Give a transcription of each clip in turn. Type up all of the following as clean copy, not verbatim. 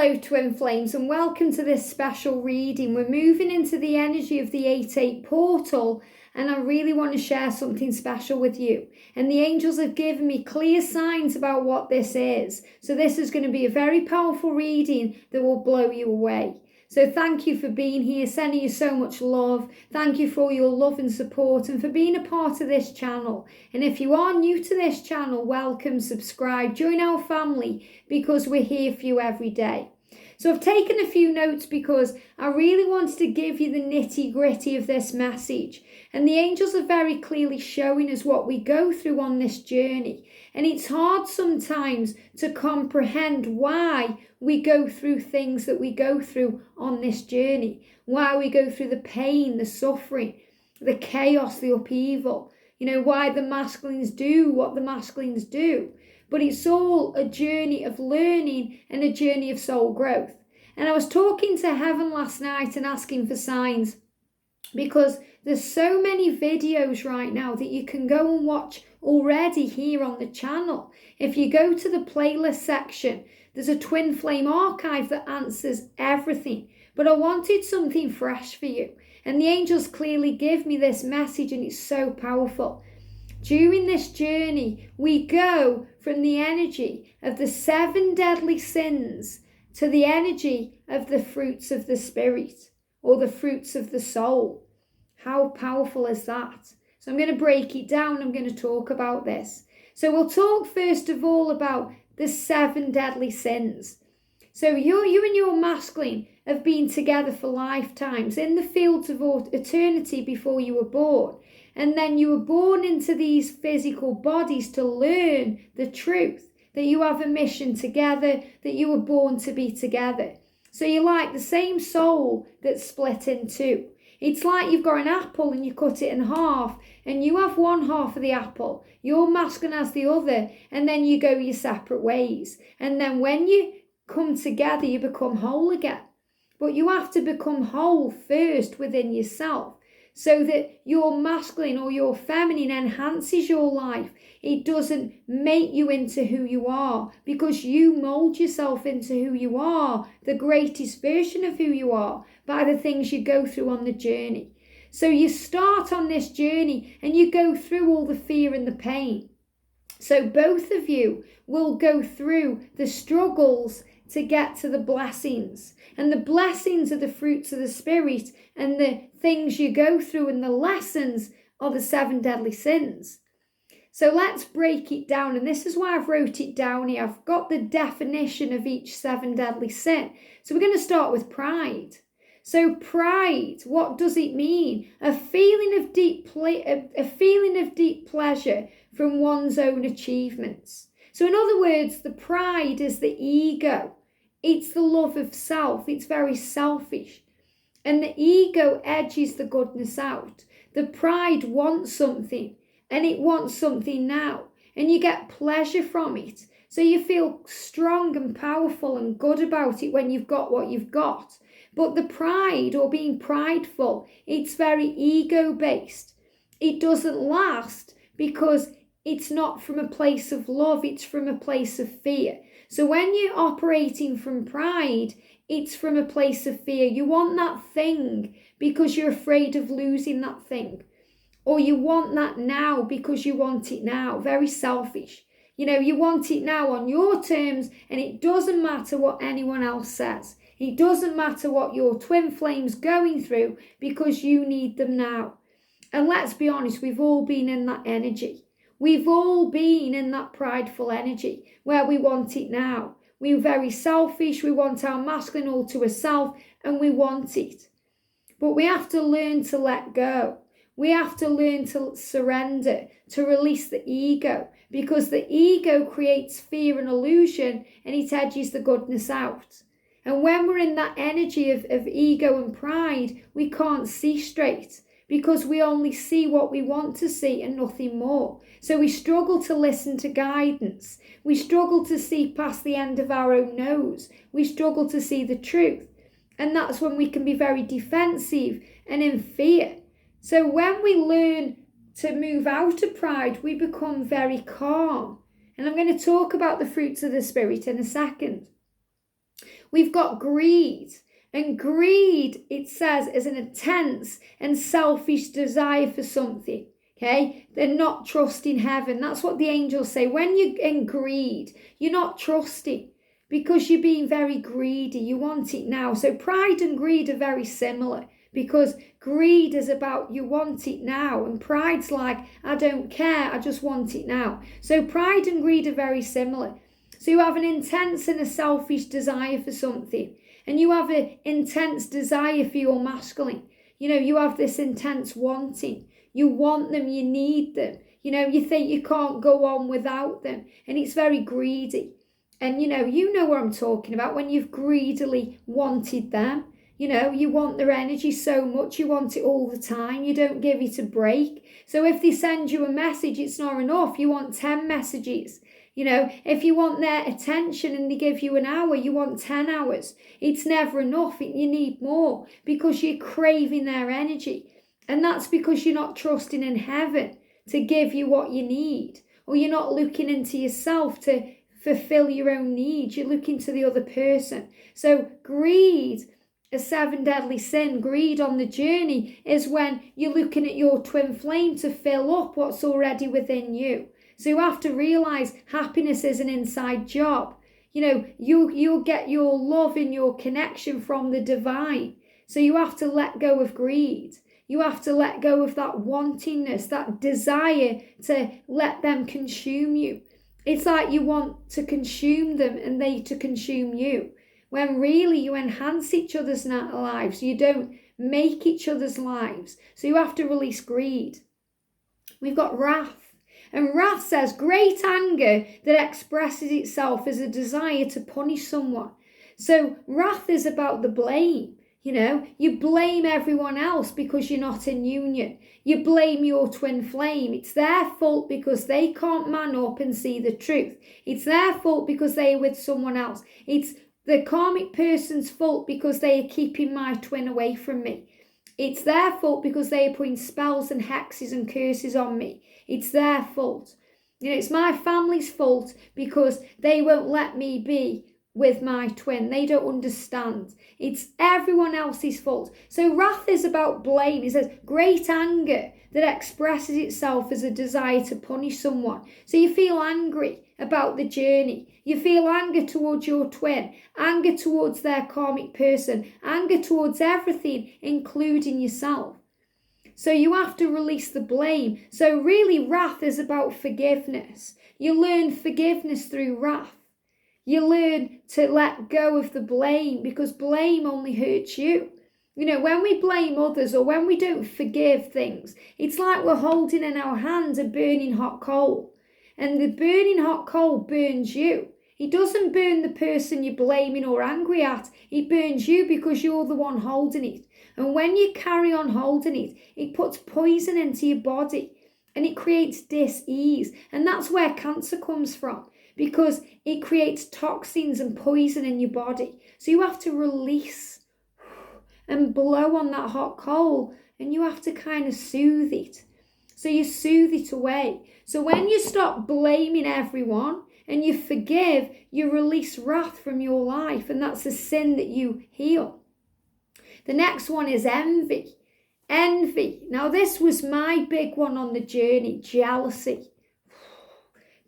Hello twin flames and welcome to this special reading. We're moving into the energy of the 8-8 portal and I really want to share something special with you. And the angels have given me clear signs about what this is. So this is going to be a very powerful reading that will blow you away. So thank you for being here, sending you so much love. Thank you for all your love and support and for being a part of this channel. And if you are new to this channel, welcome, subscribe, join our family because we're here for you every day. So I've taken a few notes because I really wanted to give you the nitty gritty of this message. And the angels are very clearly showing us what we go through on this journey. And it's hard sometimes to comprehend why we go through things that we go through on this journey. Why we go through the pain, the suffering, the chaos, the upheaval. You know, why the masculines do what the masculines do. But it's all a journey of learning and a journey of soul growth. And I was talking to Heaven last night and asking for signs because there's so many videos right now that you can go and watch already here on the channel. If you go to the playlist section, there's a twin flame archive that answers everything. But I wanted something fresh for you. And the angels clearly give me this message and it's so powerful. During this journey, we go from the energy of the 7 deadly sins to the energy of the fruits of the spirit or the fruits of the soul. How powerful is that? So I'm going to break it down. I'm going to talk about this. So we'll talk first of all about the 7 deadly sins. So you and your masculine have been together for lifetimes in the fields of eternity before you were born. And then you were born into these physical bodies to learn the truth, that you have a mission together, that you were born to be together. So you're like the same soul that's split in two. It's like you've got an apple and you cut it in half and you have one half of the apple, your masculine has the other, and then you go your separate ways. And then when you come together, you become whole again. But you have to become whole first within yourself so that your masculine or your feminine enhances your life. It doesn't make you into who you are because you mold yourself into who you are, the greatest version of who you are, by the things you go through on the journey. So you start on this journey and you go through all the fear and the pain. So both of you will go through the struggles to get to the blessings. And the blessings are the fruits of the spirit, and the things you go through and the lessons are the 7 deadly sins. So let's break it down, and this is why I've wrote it down here. I've got the definition of each 7 deadly sin. So we're going to start with pride. So pride, what does it mean? A feeling of deep pleasure from one's own achievements. So in other words, the pride is the ego. It's the love of self. It's very selfish. And the ego edges the goodness out. The pride wants something and it wants something now. And you get pleasure from it. So you feel strong and powerful and good about it when you've got what you've got. But the pride or being prideful, it's very ego-based. It doesn't last because it's not from a place of love. It's from a place of fear. So when you're operating from pride, it's from a place of fear. You want that thing because you're afraid of losing that thing. Or you want that now because you want it now. Very selfish. You know, you want it now on your terms and it doesn't matter what anyone else says. It doesn't matter what your twin flame's going through because you need them now. And let's be honest, we've all been in that energy. We've all been in that prideful energy where we want it now. We're very selfish. We want our masculine all to ourselves and we want it. But we have to learn to let go. We have to learn to surrender, to release the ego, because the ego creates fear and illusion and it edges the goodness out. And when we're in that energy of ego and pride, we can't see straight because we only see what we want to see and nothing more. So we struggle to listen to guidance. We struggle to see past the end of our own nose. We struggle to see the truth. And that's when we can be very defensive and in fear. So when we learn to move out of pride, we become very calm. And I'm going to talk about the fruits of the spirit in a second. We've got greed. And greed, it says, is an intense and selfish desire for something. Okay? They're not trusting heaven. That's what the angels say. When you're in greed, you're not trusting because you're being very greedy. You want it now. So pride and greed are very similar because greed is about you want it now. And pride's like, I don't care. I just want it now. So pride and greed are very similar. So you have an intense and a selfish desire for something. And you have an intense desire for your masculine. You have this intense wanting. You want them, you need them. You think you can't go on without them. And it's very greedy. And you know what I'm talking about when you've greedily wanted them. You want their energy so much, you want it all the time. You don't give it a break. So if they send you a message, it's not enough. You want 10 messages. If you want their attention and they give you an hour, you want 10 hours. It's never enough. You need more because you're craving their energy. And that's because you're not trusting in heaven to give you what you need. Or you're not looking into yourself to fulfill your own needs. You're looking to the other person. So greed, a 7 deadly sin, greed on the journey is when you're looking at your twin flame to fill up what's already within you. So you have to realize happiness is an inside job. You'll get your love and your connection from the divine. So you have to let go of greed. You have to let go of that wantingness, that desire to let them consume you. It's like you want to consume them and they to consume you. When really you enhance each other's lives. You don't make each other's lives. So you have to release greed. We've got wrath. And wrath says great anger that expresses itself as a desire to punish someone. So wrath is about the blame. You blame everyone else because you're not in union. You blame your twin flame. It's their fault because they can't man up and see the truth. It's their fault because they are with someone else. It's the karmic person's fault because they are keeping my twin away from me. It's their fault because they are putting spells and hexes and curses on me. It's their fault. It's my family's fault because they won't let me be with my twin. They don't understand. It's everyone else's fault. So wrath is about blame. It says great anger that expresses itself as a desire to punish someone. So you feel angry about the journey. You feel anger towards your twin, anger towards their karmic person, anger towards everything, including yourself. So you have to release the blame. So really wrath is about forgiveness. You learn forgiveness through wrath. You learn to let go of the blame because blame only hurts you. When we blame others or when we don't forgive things, it's like we're holding in our hands a burning hot coal. And the burning hot coal burns you. It doesn't burn the person you're blaming or angry at. It burns you because you're the one holding it. And when you carry on holding it, it puts poison into your body and it creates dis-ease. And that's where cancer comes from because it creates toxins and poison in your body. So you have to release and blow on that hot coal and you have to kind of soothe it. So you soothe it away. So when you stop blaming everyone and you forgive, you release wrath from your life, and that's a sin that you heal. The next one is envy. Envy. Now this was my big one on the journey, jealousy.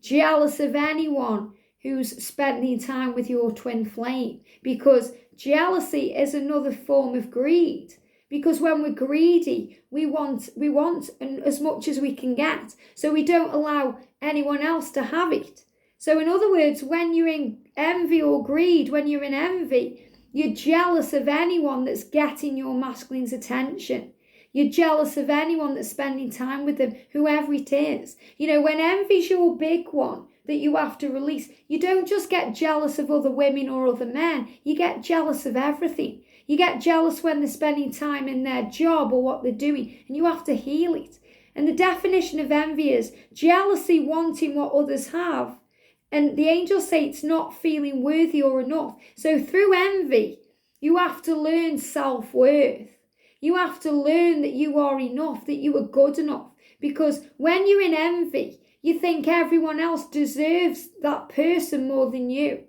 Jealous of anyone who's spending time with your twin flame, because jealousy is another form of greed. Because when we're greedy, we want as much as we can get. So we don't allow anyone else to have it. So in other words, when you're in envy or greed, when you're in envy, you're jealous of anyone that's getting your masculine's attention. You're jealous of anyone that's spending time with them, whoever it is. When envy's your big one that you have to release, you don't just get jealous of other women or other men. You get jealous of everything. You get jealous when they're spending time in their job or what they're doing, and you have to heal it. And the definition of envy is jealousy, wanting what others have. And the angels say it's not feeling worthy or enough. So through envy, you have to learn self-worth. You have to learn that you are enough, that you are good enough. Because when you're in envy, you think everyone else deserves that person more than you.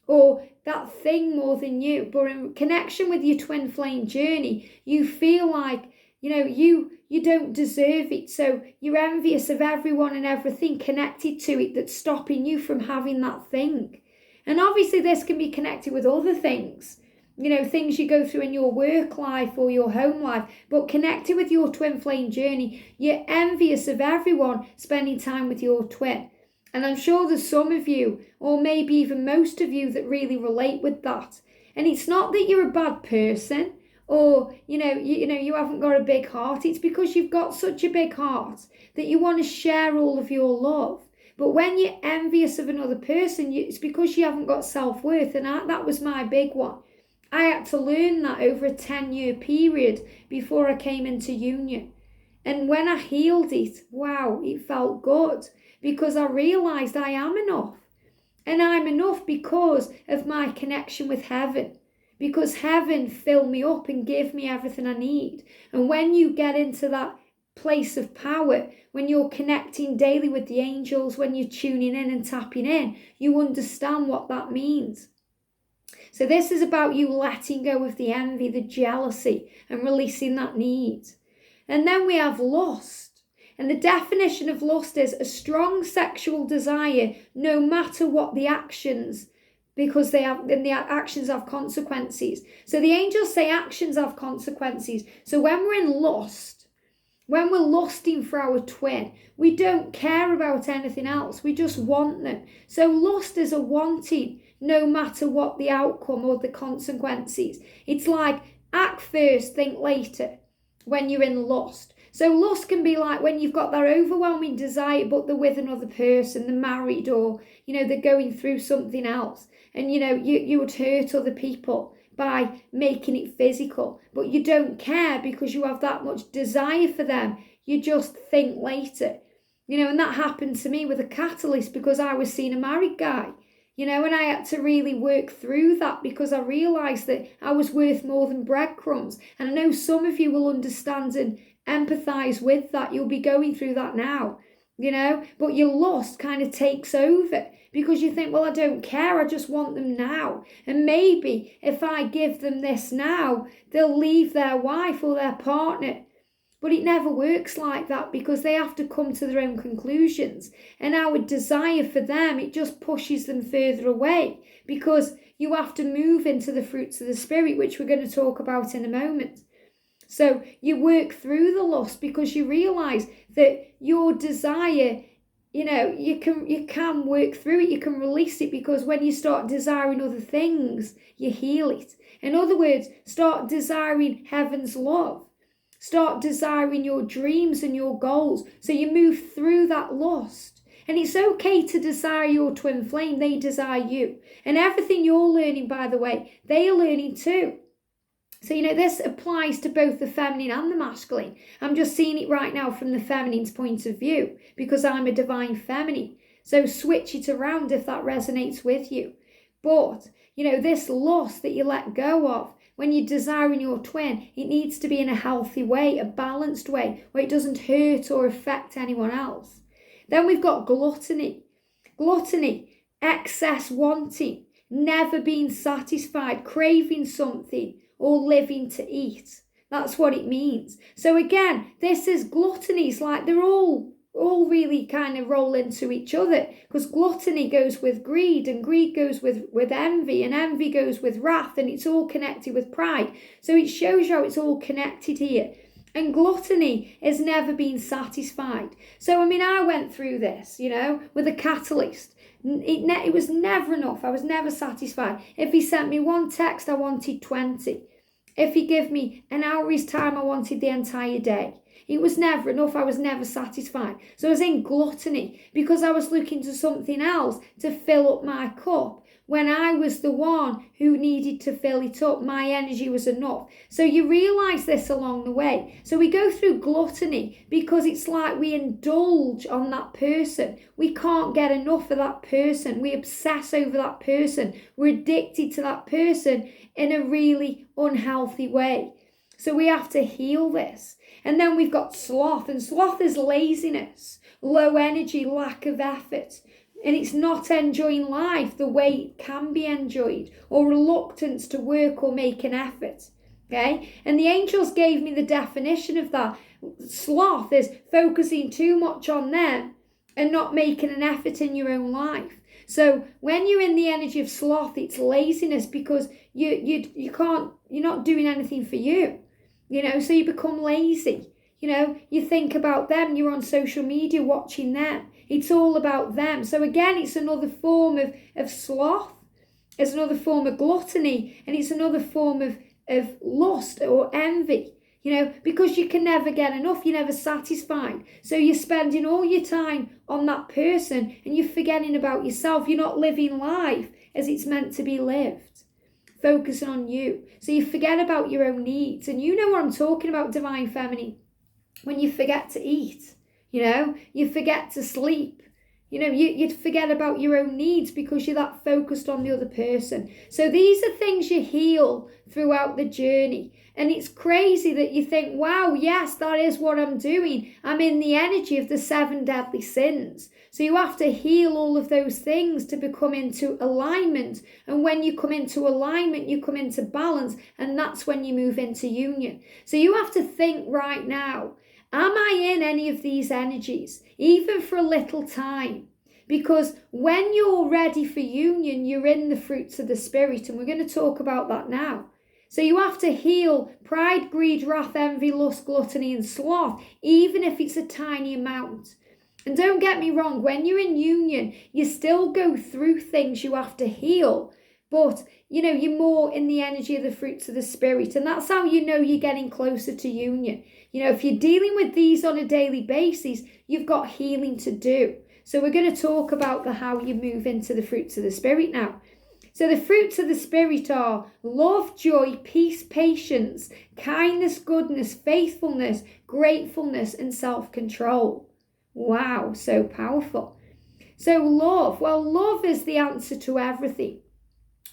Or that thing more than you. But in connection with your twin flame journey, you feel like, you don't deserve it. So you're envious of everyone and everything connected to it that's stopping you from having that thing. And obviously this can be connected with other things, things you go through in your work life or your home life, but connected with your twin flame journey, you're envious of everyone spending time with your twin. And I'm sure there's some of you, or maybe even most of you, that really relate with that. And it's not that you're a bad person, or you haven't got a big heart. It's because you've got such a big heart that you want to share all of your love. But when you're envious of another person, it's because you haven't got self-worth. And that was my big one. I had to learn that over a 10-year period before I came into union. And when I healed it, wow, it felt good, because I realised I am enough. And I'm enough because of my connection with heaven. Because heaven filled me up and gave me everything I need. And when you get into that place of power, when you're connecting daily with the angels, when you're tuning in and tapping in, you understand what that means. So this is about you letting go of the envy, the jealousy, and releasing that need. And then we have lust. And the definition of lust is a strong sexual desire, no matter what the actions, because the actions have consequences. So the angels say actions have consequences. So when we're in lust, when we're lusting for our twin, we don't care about anything else. We just want them. So lust is a wanting, no matter what the outcome or the consequences. It's like act first, think later when you're in lust. So lust can be like when you've got that overwhelming desire, but they're with another person, they're married, or, they're going through something else. And, you would hurt other people by making it physical, but you don't care because you have that much desire for them. You just think later, and that happened to me with a catalyst, because I was seeing a married guy, and I had to really work through that, because I realised that I was worth more than breadcrumbs. And I know some of you will understand and empathise with that. You'll be going through that now, but your lust kind of takes over, because you think, well, I don't care, I just want them now. And maybe if I give them this now, they'll leave their wife or their partner. But it never works like that, because they have to come to their own conclusions. And our desire for them, it just pushes them further away, because you have to move into the fruits of the Spirit, which we're going to talk about in a moment. So you work through the lust, because you realise that your desire, you can work through it, you can release it, because when you start desiring other things, you heal it. In other words, start desiring heaven's love. Start desiring your dreams and your goals, so you move through that lust. And it's okay to desire your twin flame, they desire you. And everything you're learning, by the way, they are learning too. So, this applies to both the feminine and the masculine. I'm just seeing it right now from the feminine's point of view, because I'm a divine feminine. So switch it around if that resonates with you. But, this lust that you let go of, when you're desiring your twin, it needs to be in a healthy way, a balanced way, where it doesn't hurt or affect anyone else. Then we've got gluttony. Gluttony, excess wanting, never being satisfied, craving something, or living to eat. That's what it means. So again, this is gluttony. It's like they're all really kind of roll into each other, because gluttony goes with greed, and greed goes with envy, and envy goes with wrath, and it's all connected with pride. So it shows you how it's all connected here. And gluttony is never being satisfied. So, I went through this, with a catalyst. It was never enough. I was never satisfied. If he sent me one text, I wanted 20. If he gave me an hour's time, I wanted the entire day. It was never enough. I was never satisfied. So I was in gluttony, because I was looking to something else to fill up my cup, when I was the one who needed to fill it up. My energy was enough. So you realise this along the way. So we go through gluttony because it's like we indulge on that person. We can't get enough of that person. We obsess over that person. We're addicted to that person in a really unhealthy way. So we have to heal this. And then we've got sloth, and sloth is laziness, low energy, lack of effort. and it's not enjoying life the way it can be enjoyed, or reluctance to work or make an effort. Okay? And the angels gave me the definition of that. Sloth is focusing too much on them and not making an effort in your own life. So when you're in the energy of sloth, it's laziness, because you can't, you're not doing anything for you, so you become lazy. You think about them, you're on social media watching them. It's all about them. So again, it's another form of sloth. It's another form of gluttony, and it's another form of lust or envy, because you can never get enough, you're never satisfied. So you're spending all your time on that person and you're forgetting about yourself. You're not living life as it's meant to be lived, focusing on you. So you forget about your own needs. And you know what I'm talking about, Divine Feminine. When you forget to eat, you forget to sleep, you'd forget about your own needs because you're that focused on the other person. So these are things you heal throughout the journey. And it's crazy that you think, wow, yes, that is what I'm doing. I'm in the energy of the 7 deadly sins. So you have to heal all of those things to become into alignment. And when you come into alignment, you come into balance. And that's when you move into union. So you have to think right now, am I in any of these energies, even for a little time? Because when you're ready for union, you're in the fruits of the Spirit. And we're going to talk about that now. So you have to heal pride, greed, wrath, envy, lust, gluttony, and sloth, even if it's a tiny amount. And don't get me wrong, when you're in union, you still go through things you have to heal. But, you're more in the energy of the fruits of the Spirit. And that's how you know you're getting closer to union. If you're dealing with these on a daily basis, you've got healing to do. So we're going to talk about how you move into the fruits of the Spirit now. So the fruits of the Spirit are love, joy, peace, patience, kindness, goodness, faithfulness, gratefulness, and self-control. Wow, so powerful. So love, love is the answer to everything.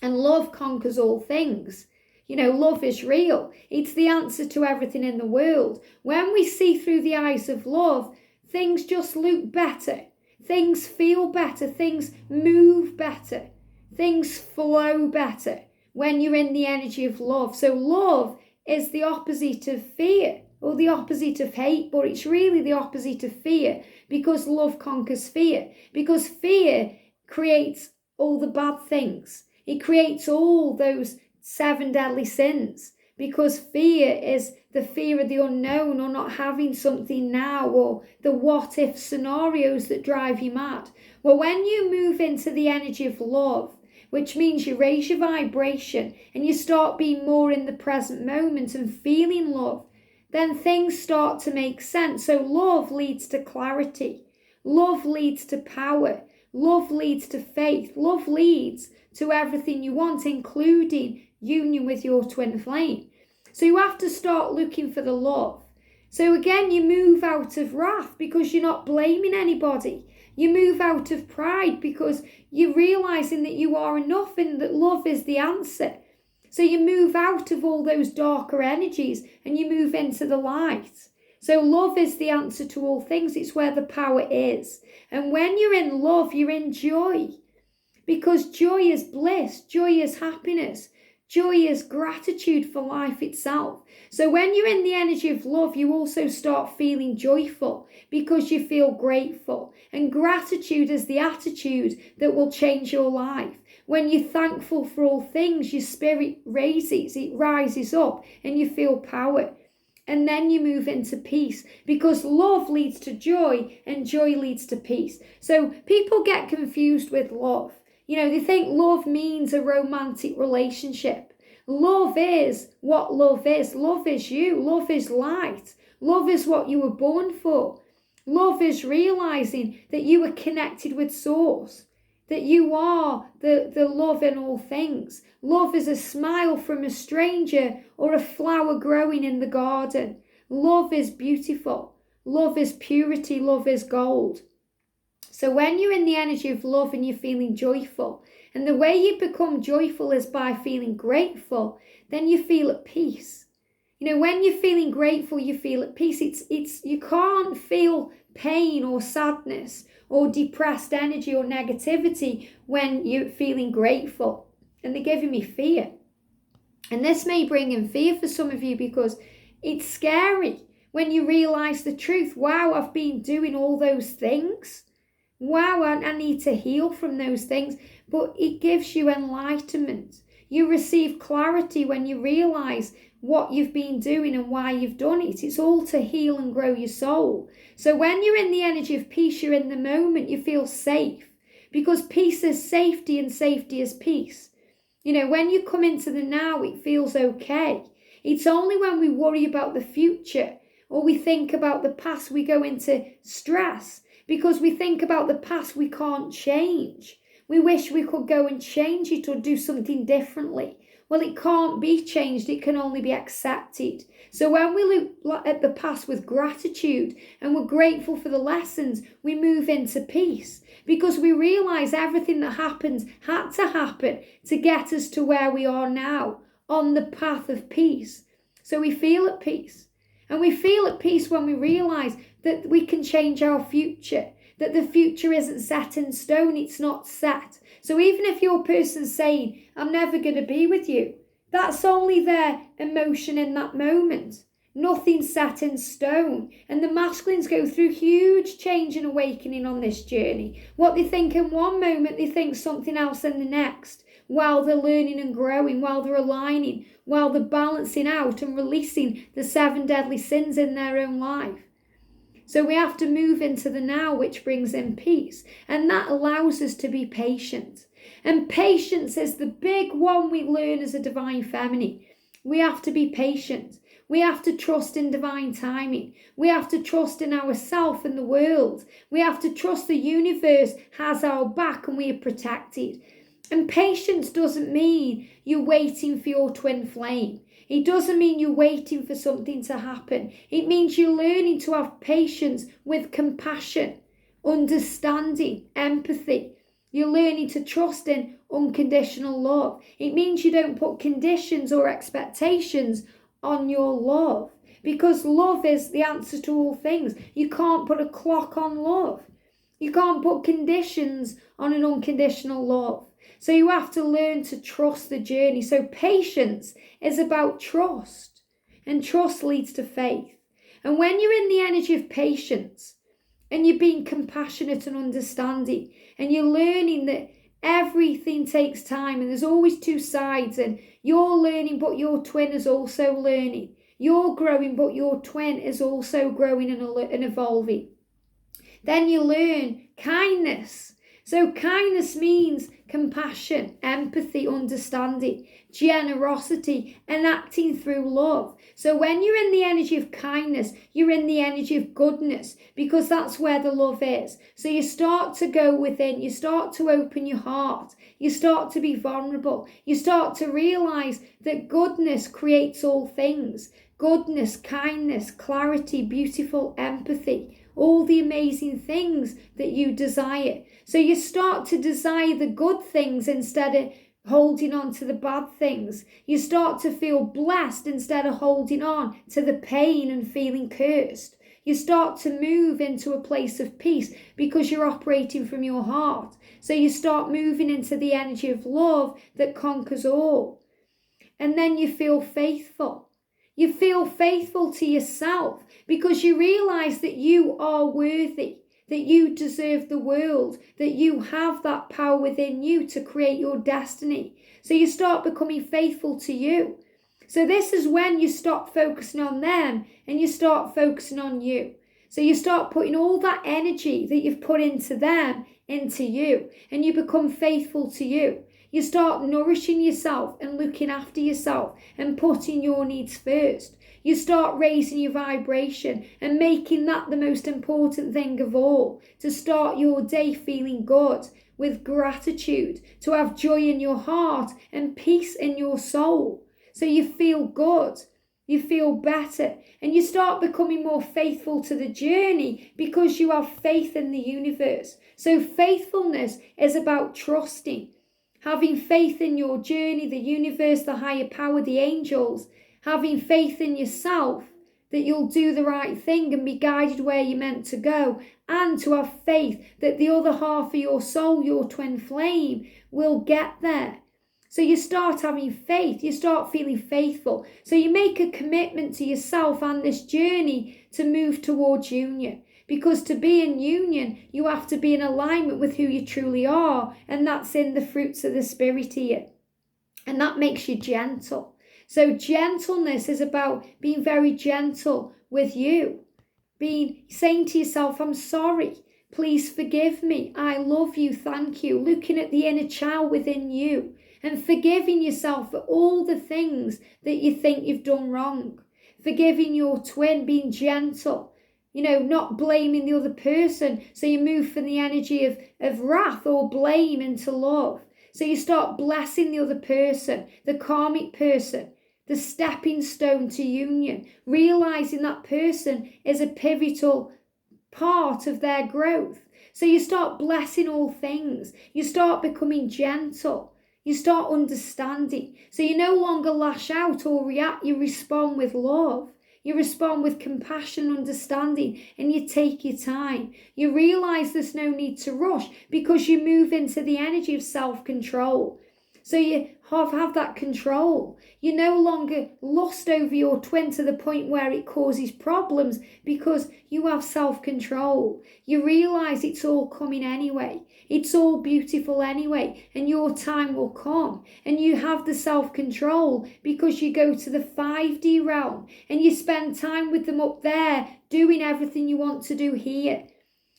And love conquers all things. Love is real. It's the answer to everything in the world. When we see through the eyes of love, things just look better. Things feel better. Things move better. Things flow better when you're in the energy of love. So love is the opposite of fear, or the opposite of hate, but it's really the opposite of fear, because love conquers fear. Because fear creates all the bad things. It creates all those 7 deadly sins, because fear is the fear of the unknown, or not having something now, or the what if scenarios that drive you mad. Well, when you move into the energy of love, which means you raise your vibration and you start being more in the present moment and feeling love, then things start to make sense. So love leads to clarity. Love leads to power. Love leads to faith. Love leads to everything you want, including union with your twin flame. So you have to start looking for the love. So again, you move out of wrath because you're not blaming anybody. You move out of pride because you're realizing that you are enough and that love is the answer. So you move out of all those darker energies and you move into the light. So love is the answer to all things. It's where the power is. And when you're in love, you're in joy. Because joy is bliss, joy is happiness, joy is gratitude for life itself. So when you're in the energy of love, you also start feeling joyful because you feel grateful. And gratitude is the attitude that will change your life. When you're thankful for all things, your spirit rises up and you feel power. And then you move into peace, because love leads to joy and joy leads to peace. So people get confused with love. They think love means a romantic relationship. Love is what love is. Love is you. Love is light. Love is what you were born for. Love is realizing that you are connected with Source, that you are the love in all things. Love is a smile from a stranger or a flower growing in the garden. Love is beautiful. Love is purity. Love is gold. So when you're in the energy of love and you're feeling joyful, and the way you become joyful is by feeling grateful, then you feel at peace. When you're feeling grateful, you feel at peace. You can't feel pain or sadness or depressed energy or negativity when you're feeling grateful. And they're giving me fear. And this may bring in fear for some of you because it's scary when you realize the truth. Wow, I've been doing all those things. Wow, I need to heal from those things. But it gives you enlightenment. You receive clarity when you realize what you've been doing and why you've done it. It's all to heal and grow your soul. So when you're in the energy of peace, you're in the moment, you feel safe. Because peace is safety and safety is peace. You know, when you come into the now, it feels okay. It's only when we worry about the future or we think about the past, we go into stress. Because we think about the past we can't change. We wish we could go and change it or do something differently. Well, it can't be changed. It can only be accepted. So when we look at the past with gratitude and we're grateful for the lessons, we move into peace. Because we realize everything that happens had to happen to get us to where we are now, on the path of peace. So we feel at peace. And we feel at peace when we realize that we can change our future, that the future isn't set in stone, it's not set. So even if your person's saying, I'm never going to be with you, that's only their emotion in that moment. Nothing's set in stone. And the masculines go through huge change and awakening on this journey. What they think in one moment, they think something else in the next. While they're learning and growing, while they're aligning, while they're balancing out and releasing the 7 deadly sins in their own life. So we have to move into the now, which brings in peace. And that allows us to be patient. And patience is the big one we learn as a divine feminine. We have to be patient. We have to trust in divine timing. We have to trust in ourselves and the world. We have to trust the universe has our back and we are protected. And patience doesn't mean you're waiting for your twin flame. It doesn't mean you're waiting for something to happen. It means you're learning to have patience with compassion, understanding, empathy. You're learning to trust in unconditional love. It means you don't put conditions or expectations on your love. Because love is the answer to all things. You can't put a clock on love. You can't put conditions on an unconditional love. So you have to learn to trust the journey. So patience is about trust. And trust leads to faith. And when you're in the energy of patience and you're being compassionate and understanding and you're learning that everything takes time and there's always two sides and you're learning but your twin is also learning. You're growing but your twin is also growing and evolving. Then you learn kindness. So kindness means compassion, empathy, understanding, generosity, and acting through love. So when you're in the energy of kindness, you're in the energy of goodness because that's where the love is. So you start to go within, you start to open your heart, you start to be vulnerable, you start to realize that goodness creates all things. Goodness, kindness, clarity, beautiful empathy. All the amazing things that you desire. So you start to desire the good things instead of holding on to the bad things. You start to feel blessed instead of holding on to the pain and feeling cursed. You start to move into a place of peace because you're operating from your heart. So you start moving into the energy of love that conquers all. And then you feel faithful. You feel faithful to yourself because you realize that you are worthy, that you deserve the world, that you have that power within you to create your destiny. So you start becoming faithful to you. So this is when you stop focusing on them and you start focusing on you. So you start putting all that energy that you've put into them into you and you become faithful to you. You start nourishing yourself and looking after yourself and putting your needs first. You start raising your vibration and making that the most important thing of all. To start your day feeling good with gratitude. To have joy in your heart and peace in your soul. So you feel good. You feel better. And you start becoming more faithful to the journey because you have faith in the universe. So faithfulness is about trusting. Having faith in your journey, the universe, the higher power, the angels. Having faith in yourself that you'll do the right thing and be guided where you're meant to go, and to have faith that the other half of your soul, your twin flame, will get there. So you start having faith, you start feeling faithful. So you make a commitment to yourself and this journey to move towards union. Because to be in union, you have to be in alignment with who you truly are. And that's in the fruits of the Spirit here. And that makes you gentle. So gentleness is about being very gentle with you. Saying to yourself, I'm sorry. Please forgive me. I love you. Thank you. Looking at the inner child within you and forgiving yourself for all the things that you think you've done wrong. Forgiving your twin, being gentle, not blaming the other person. So you move from the energy of wrath or blame into love. So you start blessing the other person, the karmic person, the stepping stone to union, realizing that person is a pivotal part of their growth. So you start blessing all things. You start becoming gentle. You start understanding. So you no longer lash out or react. You respond with love. You respond with compassion and understanding, and you take your time. You realize there's no need to rush because you move into the energy of self-control. So you have that control. You no longer lust over your twin to the point where it causes problems because you have self-control. You realize it's all coming anyway. It's all beautiful anyway, and your time will come. And you have the self-control because you go to the 5D realm and you spend time with them up there doing everything you want to do here.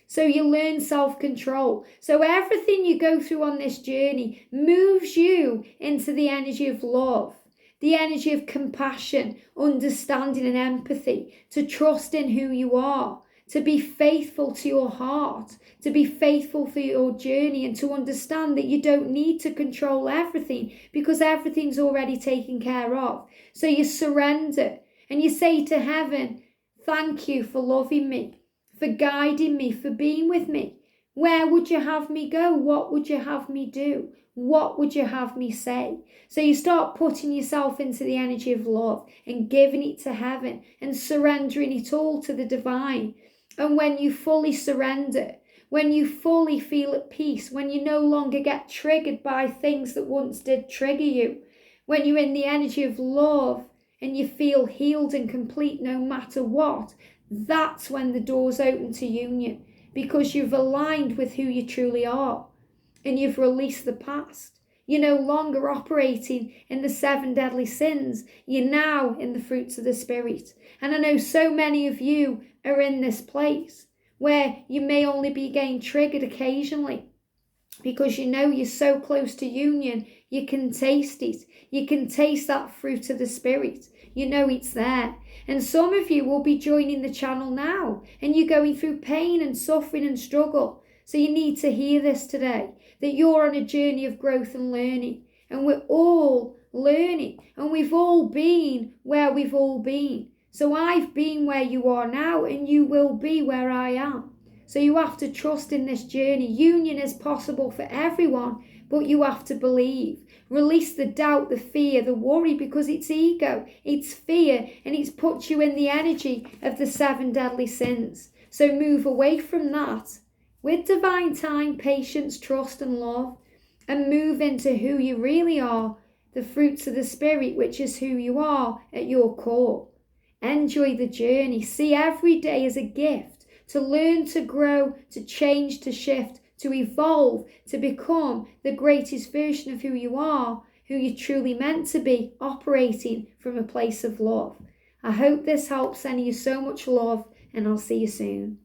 So you learn self-control. So everything you go through on this journey moves you into the energy of love, the energy of compassion, understanding and empathy, to trust in who you are, to be faithful to your heart, to be faithful for your journey, and to understand that you don't need to control everything because everything's already taken care of. So you surrender and you say to heaven, thank you for loving me, for guiding me, for being with me. Where would you have me go? What would you have me do? What would you have me say? So you start putting yourself into the energy of love and giving it to heaven and surrendering it all to the divine. And when you fully surrender, when you fully feel at peace, when you no longer get triggered by things that once did trigger you, when you're in the energy of love and you feel healed and complete no matter what, that's when the doors open to union, because you've aligned with who you truly are and you've released the past. You're no longer operating in the 7 deadly sins. You're now in the fruits of the Spirit. And I know so many of you are in this place where you may only be getting triggered occasionally because you're so close to union, you can taste it. You can taste that fruit of the Spirit. You know it's there. And some of you will be joining the channel now and you're going through pain and suffering and struggle. So you need to hear this today, that you're on a journey of growth and learning. And we're all learning and we've all been where we've all been. So I've been where you are now and you will be where I am. So you have to trust in this journey. Union is possible for everyone, but you have to believe. Release the doubt, the fear, the worry, because it's ego, it's fear, and it's put you in the energy of the 7 deadly sins. So move away from that with divine time, patience, trust and love, and move into who you really are, the fruits of the Spirit, which is who you are at your core. Enjoy the journey. See every day as a gift to learn, to grow, to change, to shift, to evolve, to become the greatest version of who you are, who you're truly meant to be, operating from a place of love. I hope this helps. Sending you so much love, and I'll see you soon.